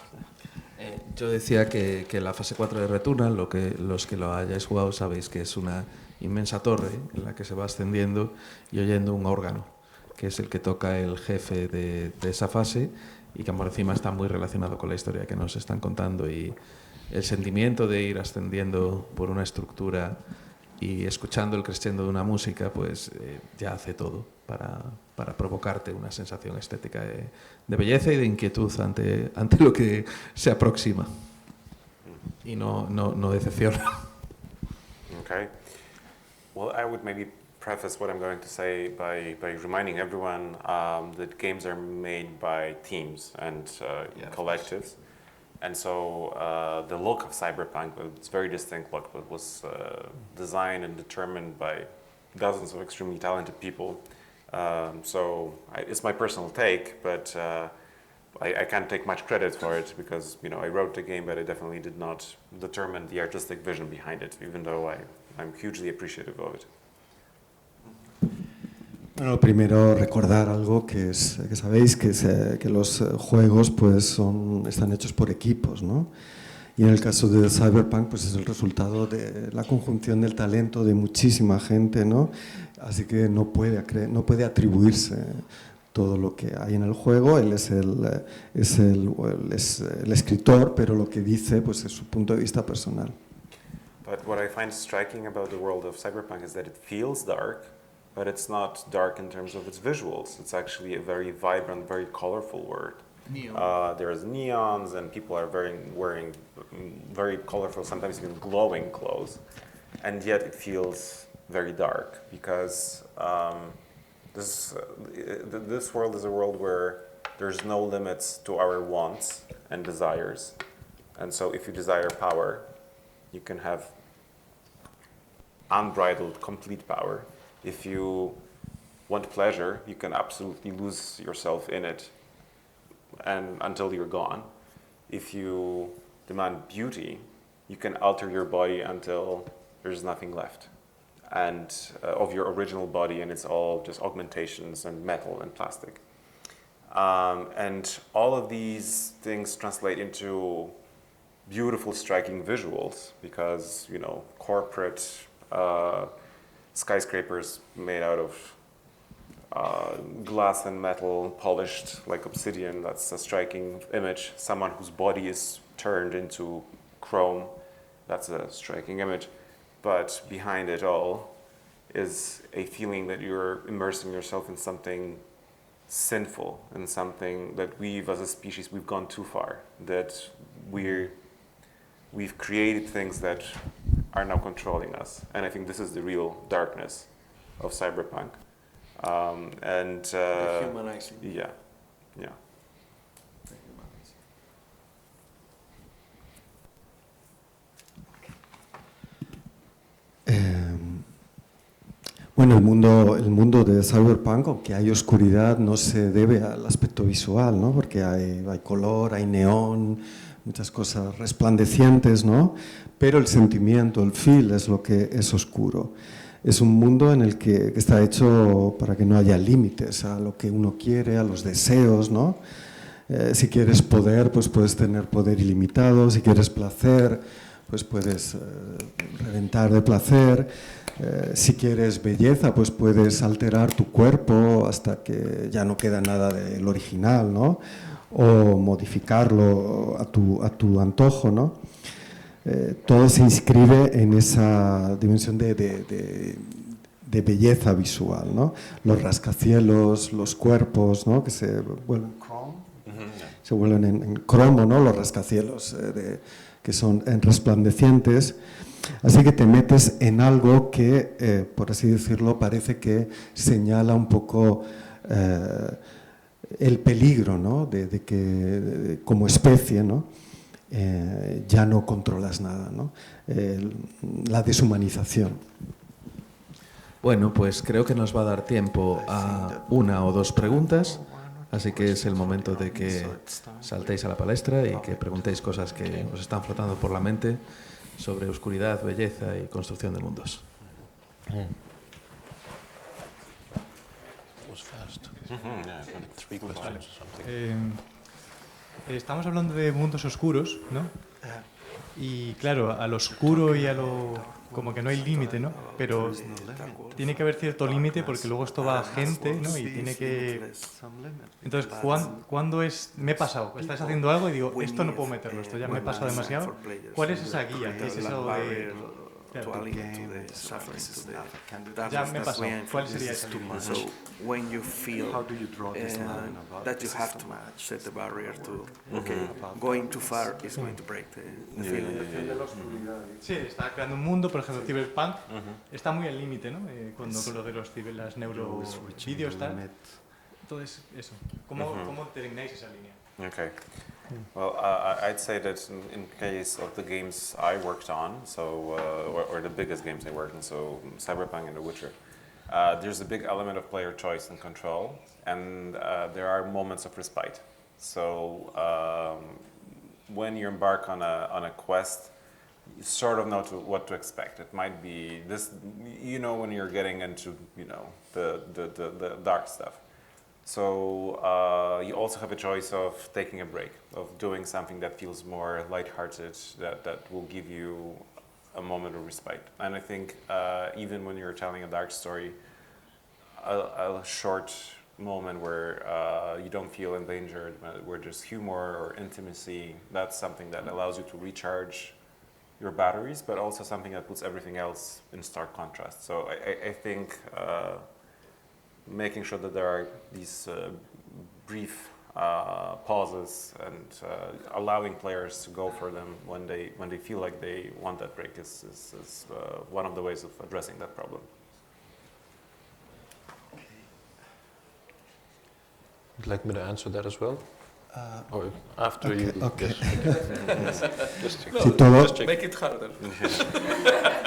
Yo decía que la fase 4 de Returnal, los que lo hayáis jugado sabéis que es una inmensa torre en la que se va ascendiendo y oyendo un órgano, que es el que toca el jefe de esa fase, y que por encima está muy relacionado con la historia que nos están contando, y el sentimiento de ir ascendiendo por una estructura y escuchando el crescendo de una música, pues ya hace todo para provocarte una sensación estética de belleza y de inquietud ante lo que se aproxima, y no decepciona. Okay. Well, I would maybe preface what I'm going to say by reminding everyone that games are made by teams and collectives. And so the look of Cyberpunk, it's a very distinct look, but was designed and determined by dozens of extremely talented people. So it's my personal take, but I can't take much credit for it because, you know, I wrote the game, but I definitely did not determine the artistic vision behind it, even though I'm hugely appreciative of it. Bueno, primero recordar algo que sabéis, que los juegos pues están hechos por equipos, ¿no? Y en el caso de Cyberpunk pues es el resultado de la conjunción del talento de muchísima gente, ¿no? Así que no puede atribuirse todo lo que hay en el juego. Él es el escritor, pero lo que dice pues es su punto de vista personal. But what I find striking about the world of Cyberpunk is that it feels dark, but it's not dark in terms of its visuals. It's actually a very vibrant, very colorful world. There's neons, and people are wearing very colorful, sometimes even glowing clothes. And yet it feels very dark because this world is a world where there's no limits to our wants and desires. And so if you desire power, you can have unbridled, complete power. If you want pleasure, you can absolutely lose yourself in it and until you're gone. If you demand beauty, you can alter your body until there's nothing left, and of your original body, and it's all just augmentations and metal and plastic. And all of these things translate into beautiful, striking visuals because, you know, corporate skyscrapers made out of glass and metal, polished like obsidian, that's a striking image. Someone whose body is turned into chrome, that's a striking image. But behind it all is a feeling that you're immersing yourself in something sinful, and something that we've, as a species, we've gone too far, that we've created things that are now controlling us. And I think this is the real darkness of cyberpunk. Dehumanizing. Yeah. Bueno, el mundo de Cyberpunk, aunque hay oscuridad, no se debe al aspecto visual, ¿no? Porque hay color, hay neón, muchas cosas resplandecientes, ¿no? Pero el sentimiento, el feel es lo que es oscuro. Es un mundo en el que está hecho para que no haya límites a lo que uno quiere, a los deseos, ¿no? Si quieres poder, pues puedes tener poder ilimitado. Si quieres placer, pues puedes reventar de placer. Si quieres belleza, pues puedes alterar tu cuerpo hasta que ya no queda nada del original, ¿no? O modificarlo a tu antojo, ¿no? Todo se inscribe en esa dimensión de belleza visual, ¿no? Los rascacielos, los cuerpos, ¿no? Que se vuelven se vuelven en cromo, ¿no? Los rascacielos que son resplandecientes. Así que te metes en algo que, por así decirlo, parece que señala un poco el peligro, ¿no? de que como especie, ¿no? Ya no controlas nada, ¿no? La deshumanización. Bueno, pues creo que nos va a dar tiempo a una o dos preguntas, así que es el momento de que saltéis a la palestra y que preguntéis cosas que os están flotando por la mente sobre oscuridad, belleza y construcción de mundos. Estamos hablando de mundos oscuros, ¿no? Y claro, al oscuro y a lo... como que no hay límite, ¿no? Pero tiene que haber cierto límite porque luego esto va a gente, ¿no? Y tiene que... Entonces, ¿cuándo es...? Me he pasado, estás haciendo algo y digo, esto no puedo meterlo, esto ya me he pasado demasiado. ¿Cuál es esa guía? ¿Qué es eso de...? Claro. Ya me he pasado. ¿Cuál sería esa guía? So when you feel that you have to set the barrier to going too far is going to break the feeling. Sí, está creando un mundo, por ejemplo, Cyberpunk está muy al límite, ¿no? Cuando con lo de las neurovídeos tal. Entonces, eso. ¿Cómo determináis esa línea? Okay. Well, I'd say that in case of the games I worked on, so or the biggest games I worked on, so Cyberpunk and The Witcher, there's a big element of player choice and control, and there are moments of respite. So when you embark on a quest, you sort of know what to expect. It might be this, you know, when you're getting into, you know, the dark stuff. So you also have a choice of taking a break, of doing something that feels more lighthearted, that will give you a moment of respite. And I think even when you're telling a dark story, a short moment where you don't feel endangered, where there's humor or intimacy, that's something that allows you to recharge your batteries, but also something that puts everything else in stark contrast. So I think making sure that there are these brief pauses and allowing players to go for them when they feel like they want that break is one of the ways of addressing that problem. Would you like me to answer that as well? Or after you. Okay. Yes. Just check. Sí, todo. Just check. Make it harder.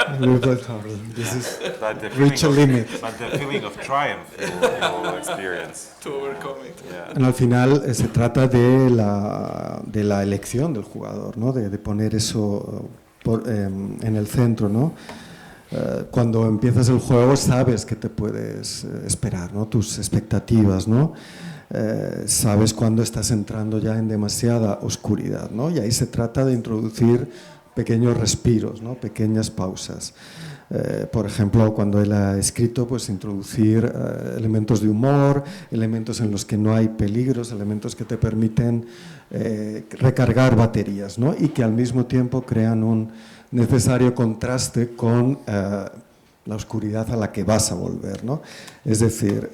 A little bit harder. This is But the reach a feeling limit. But the feeling of triumph you will experience. To overcome it. Yeah. Bueno, al final se trata de la elección del jugador, ¿no? De poner eso en el centro, ¿no? Cuando empiezas el juego sabes que te puedes esperar, ¿no? Tus expectativas, ¿no? Sabes cuando estás entrando ya en demasiada oscuridad, ¿no? Y ahí se trata de introducir pequeños respiros, ¿no? Pequeñas pausas. Por ejemplo, cuando él ha escrito, pues introducir elementos de humor, elementos en los que no hay peligros, elementos que te permiten recargar baterías, ¿no? Y que al mismo tiempo crean un necesario contraste con la oscuridad a la que vas a volver, ¿no? Es decir,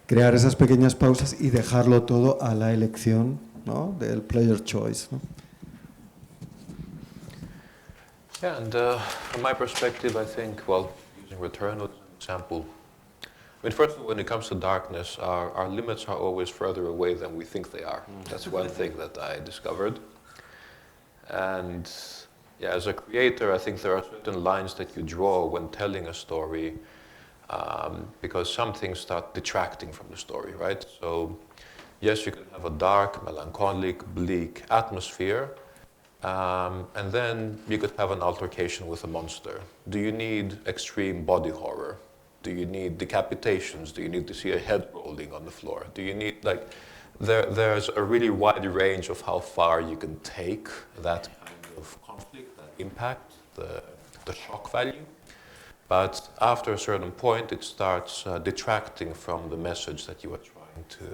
crear esas pequeñas pausas y dejarlo todo a la elección, ¿no? Del player choice, ¿no? Yeah, and from my perspective, I think, well, using Returnal as an example, I mean, first of all, when it comes to darkness, our limits are always further away than we think they are. That's one thing that I discovered. And yeah, as a creator, I think there are certain lines that you draw when telling a story, because some things start detracting from the story, right? So yes, you can have a dark, melancholic, bleak atmosphere, and then you could have an altercation with a monster. Do you need extreme body horror? Do you need decapitations? Do you need to see a head rolling on the floor? Do you need, like, there's a really wide range of how far you can take that kind of conflict, that impact, the shock value. But after a certain point, it starts detracting from the message that you are trying to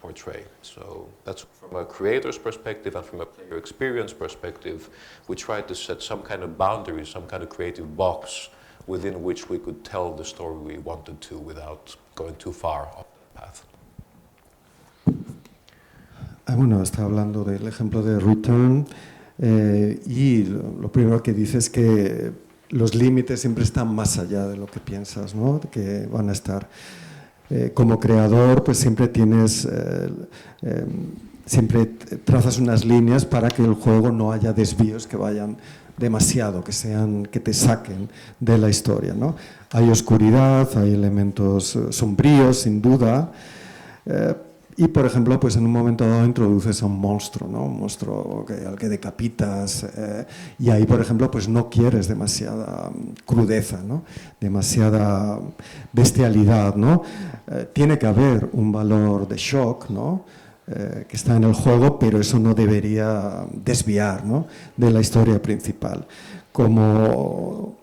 portray. So that's from a creator's perspective, and from a player experience perspective, we try to set some kind of boundary, some kind of creative box within which we could tell the story we wanted to without going too far off that path. Bueno, está hablando del ejemplo de Return y lo primero que dice es que los límites siempre están más allá de lo que piensas, ¿no? Que van a estar. Como creador, pues siempre tienes, siempre trazas unas líneas para que el juego no haya desvíos que vayan demasiado, que te saquen de la historia, ¿no? Hay oscuridad, hay elementos sombríos, sin duda. Y, por ejemplo, pues en un momento dado introduces a un monstruo, ¿no? Un monstruo al que decapitas, y ahí, por ejemplo, pues no quieres demasiada crudeza, ¿no? Demasiada bestialidad, ¿no? Tiene que haber un valor de shock, ¿no? Que está en el juego, pero eso no debería desviar, ¿no? De la historia principal. Como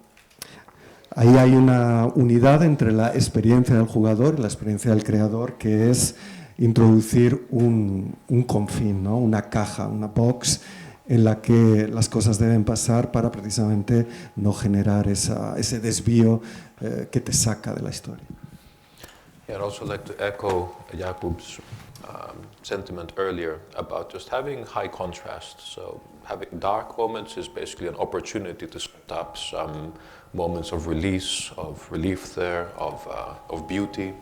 ahí hay una unidad entre la experiencia del jugador y la experiencia del creador, que es introducir un confín, ¿no? Una caja, una box en la que las cosas deben pasar para precisamente no generar ese desvío que te saca de la historia. Yeah, I'd also like to echo Jakub's sentiment earlier about just having high contrast. So having dark moments is basically an opportunity to set up some moments of release, of relief there, of beauty.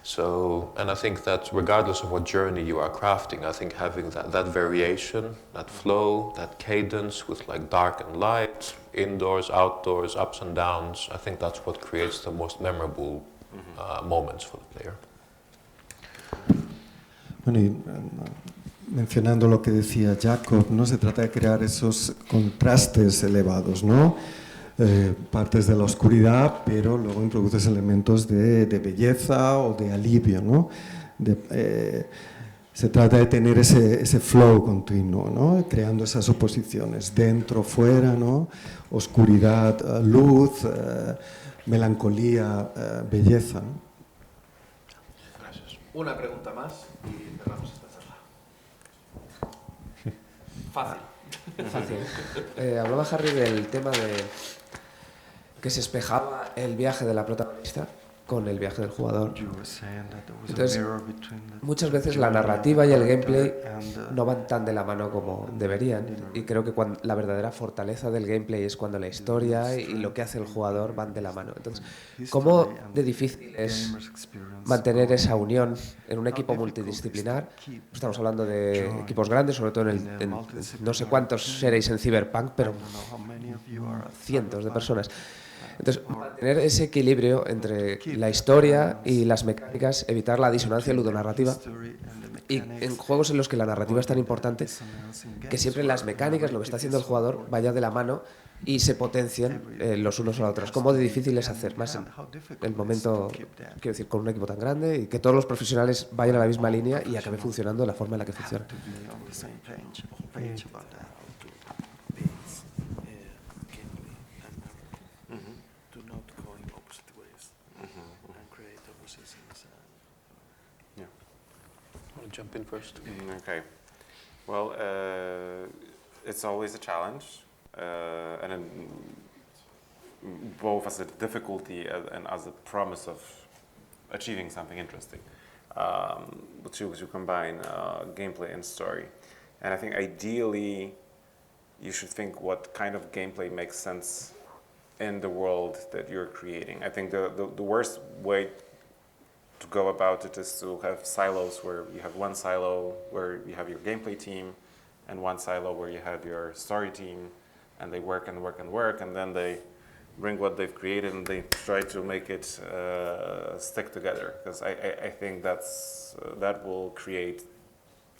So, and I think that regardless of what journey you are crafting, I think having that variation, that flow, that cadence with like dark and light, indoors, outdoors, ups and downs, I think that's what creates the most memorable moments for the player. Bueno, y mencionando lo que decía Jakob, ¿no? Se trata de crear esos contrastes elevados, ¿no? Partes de la oscuridad, pero luego introduces elementos de belleza o de alivio, ¿no? Se trata de tener ese flow continuo, ¿no? Creando esas oposiciones, dentro, fuera, ¿no? Oscuridad, luz, melancolía, belleza, ¿no? Gracias. Una pregunta más y cerramos esta charla. Fácil. Hablaba Harry del tema de que se espejaba el viaje de la protagonista con el viaje del jugador. Entonces, muchas veces la narrativa y el gameplay no van tan de la mano como deberían, y creo que la verdadera fortaleza del gameplay es cuando la historia y lo que hace el jugador van de la mano. Entonces, ¿cómo de difícil es mantener esa unión en un equipo multidisciplinar? Estamos hablando de equipos grandes, sobre todo en no sé cuántos seréis en Cyberpunk, pero cientos de personas. Entonces, mantener ese equilibrio entre la historia y las mecánicas, evitar la disonancia ludonarrativa, y en juegos en los que la narrativa es tan importante, que siempre las mecánicas, lo que está haciendo el jugador, vaya de la mano y se potencien los unos a los otros. ¿Cómo de difícil es hacer más en el momento, quiero decir, con un equipo tan grande, y que todos los profesionales vayan a la misma línea y acabe funcionando de la forma en la que funciona? Jump in first. Okay. Well, it's always a challenge, and both as a difficulty and as a promise of achieving something interesting. To combine gameplay and story. And I think ideally you should think what kind of gameplay makes sense in the world that you're creating. I think the worst way to go about it is to have silos where you have one silo where you have your gameplay team and one silo where you have your story team, and they work and work and work, and then they bring what they've created and they try to make it stick together, because I think that will create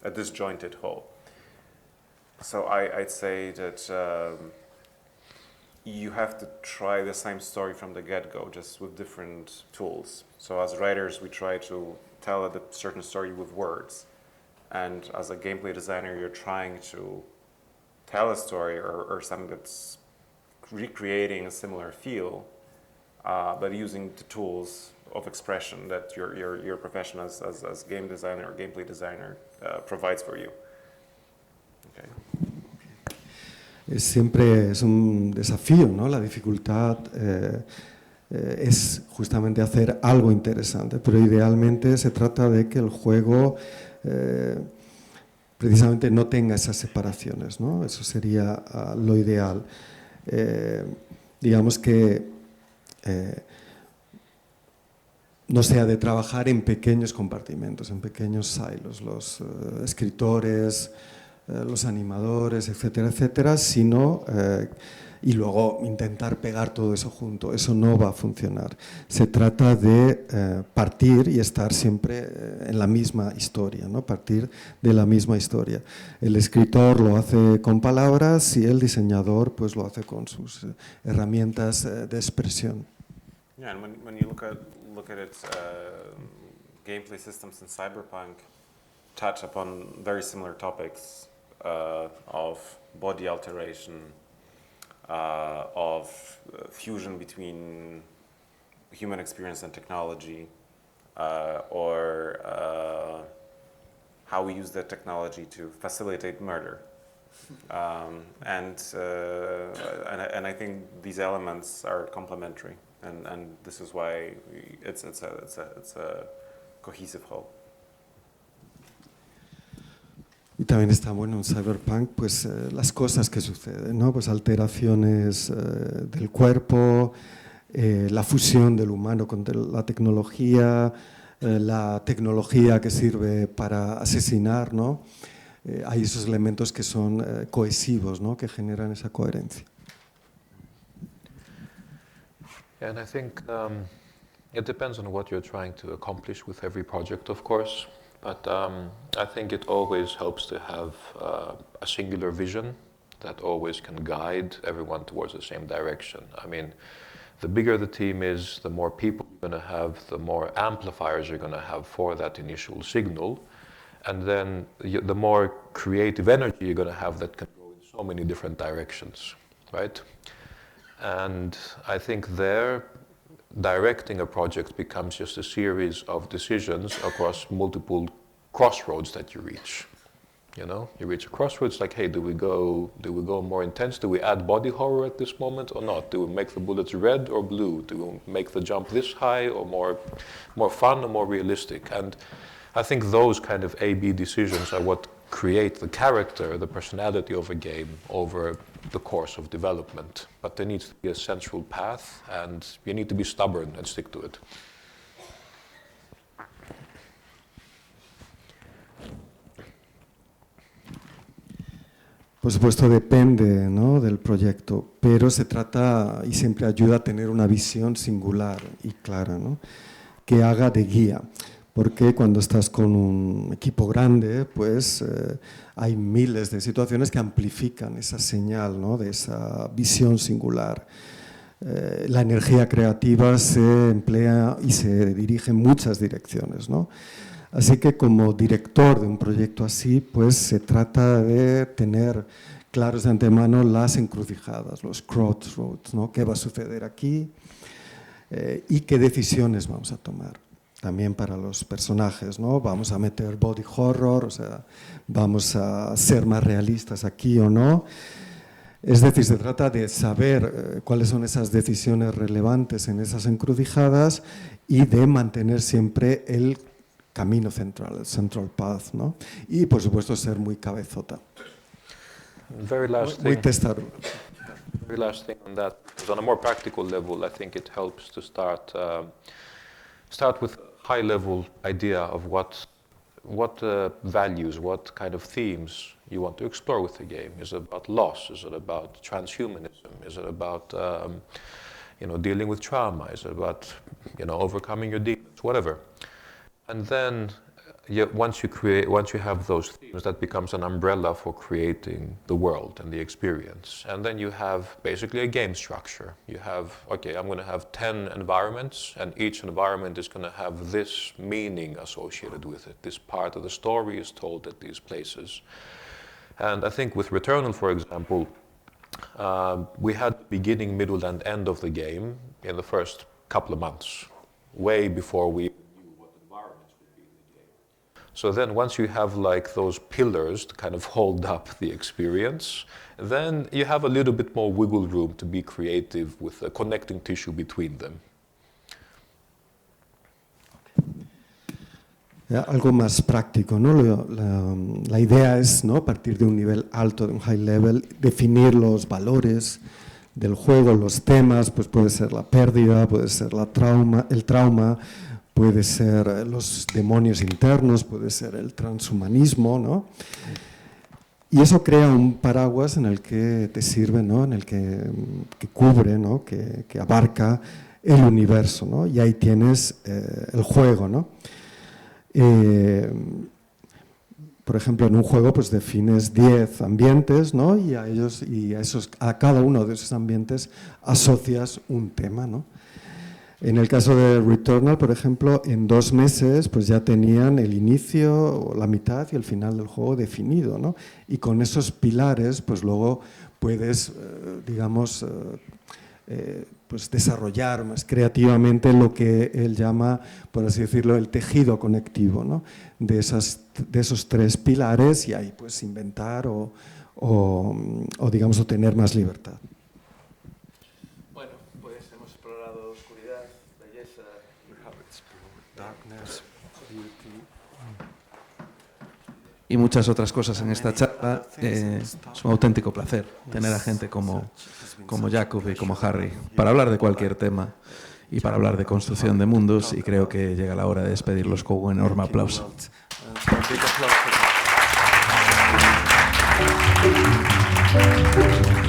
a disjointed whole. So I'd say that you have to try the same story from the get-go, just with different tools. So as writers, we try to tell a certain story with words. And as a gameplay designer, you're trying to tell a story or something that's recreating a similar feel, but using the tools of expression that your profession as game designer or gameplay designer provides for you. Okay. Siempre es un desafío, ¿no? La dificultad es justamente hacer algo interesante, pero idealmente se trata de que el juego precisamente no tenga esas separaciones, ¿no? Eso sería lo ideal. Digamos que no sea de trabajar en pequeños compartimentos, en pequeños silos, los escritores, los animadores, etcétera, etcétera, sino y luego intentar pegar todo eso junto. Eso no va a funcionar. Se trata de partir y estar siempre en la misma historia, ¿no? Partir de la misma historia. El escritor lo hace con palabras y el diseñador pues lo hace con sus herramientas de expresión. Yeah, and when you look at it, gameplay systems in Cyberpunk touch upon very similar topics. Of body alteration, of fusion between human experience and technology, or how we use that technology to facilitate murder. And I think these elements are complementary, and this is why it's a cohesive whole. Y también está bueno en Cyberpunk pues las cosas que suceden, ¿no? Pues alteraciones del cuerpo, la fusión del humano con la tecnología que sirve para asesinar, ¿no? Hay esos elementos que son cohesivos, ¿no? Que generan esa coherencia. And I think it depends on what you're trying to accomplish with every project, of course. But I think it always helps to have a singular vision that always can guide everyone towards the same direction. I mean, the bigger the team is, the more people you're going to have, the more amplifiers you're going to have for that initial signal. And then the more creative energy you're going to have that can go in so many different directions, right? And I think there, directing a project becomes just a series of decisions across multiple crossroads that you reach. You know, you reach a crossroads like, hey, do we go more intense? Do we add body horror at this moment or not? Do we make the bullets red or blue? Do we make the jump this high or more fun or more realistic? And I think those kind of A-B decisions are what create the character, the personality of a game over the course of development. But there needs to be a central path, and you need to be stubborn and stick to it. Por supuesto depende, ¿no?, del proyecto, pero se trata y siempre ayuda a tener una visión singular y clara, ¿no?, que haga de guía, porque cuando estás con un equipo grande, pues hay miles de situaciones que amplifican esa señal, ¿no?, de esa visión singular. La energía creativa se emplea y se dirige en muchas direcciones, ¿no? Así que como director de un proyecto así, pues se trata de tener claros de antemano las encrucijadas, los crossroads, ¿no? ¿Qué va a suceder aquí? Y qué decisiones vamos a tomar. También para los personajes, ¿no? Vamos a meter body horror, o sea, vamos a ser más realistas aquí o no. Es decir, se trata de saber cuáles son esas decisiones relevantes en esas encrucijadas y de mantener siempre el camino central, el central path, ¿no? Y por supuesto ser muy cabezota. Muy testarudo. Very last thing on that is on a more practical level. I think it helps to start with a high-level idea of what values, what kind of themes you want to explore with the game. Is it about loss? Is it about transhumanism? Is it about dealing with trauma? Is it about overcoming your demons? Whatever. And then once you have those themes, that becomes an umbrella for creating the world and the experience. And then you have basically a game structure. You have, okay, I'm going to have 10 environments, and each environment is going to have this meaning associated with it. This part of the story is told at these places. And I think with Returnal, for example, we had the beginning, middle, and end of the game in the first couple of months, way before we knew what environments would be in the game. So then once you have like those pillars to kind of hold up the experience, then you have a little bit more wiggle room to be creative with a connecting tissue between them. Algo más práctico, ¿no? La idea es, ¿no?, partir de un nivel alto, de un high level, definir los valores del juego, los temas, pues puede ser la pérdida, puede ser el trauma, puede ser los demonios internos, puede ser el transhumanismo, ¿no? Y eso crea un paraguas en el que te sirve, ¿no?, en el que cubre, ¿no?, que abarca el universo, ¿no? Y ahí tienes el juego, ¿no? Por ejemplo, en un juego pues defines 10 ambientes, ¿no? y a cada uno de esos ambientes asocias un tema, ¿no? En el caso de Returnal, por ejemplo, en 2 meses pues ya tenían el inicio, la mitad y el final del juego definido, ¿no? Y con esos pilares pues luego puedes, digamos, pues desarrollar más creativamente lo que él llama, por así decirlo, el tejido conectivo, ¿no?, de esos 3 pilares, y ahí pues inventar o digamos o tener más libertad. Bueno, pues hemos explorado oscuridad, belleza, darkness, beauty. Y muchas otras cosas en esta charla. Es un auténtico placer tener a gente como Jakub y como Harry para hablar de cualquier tema y para hablar de construcción de mundos, y creo que llega la hora de despedirlos con un enorme aplauso. Thank you.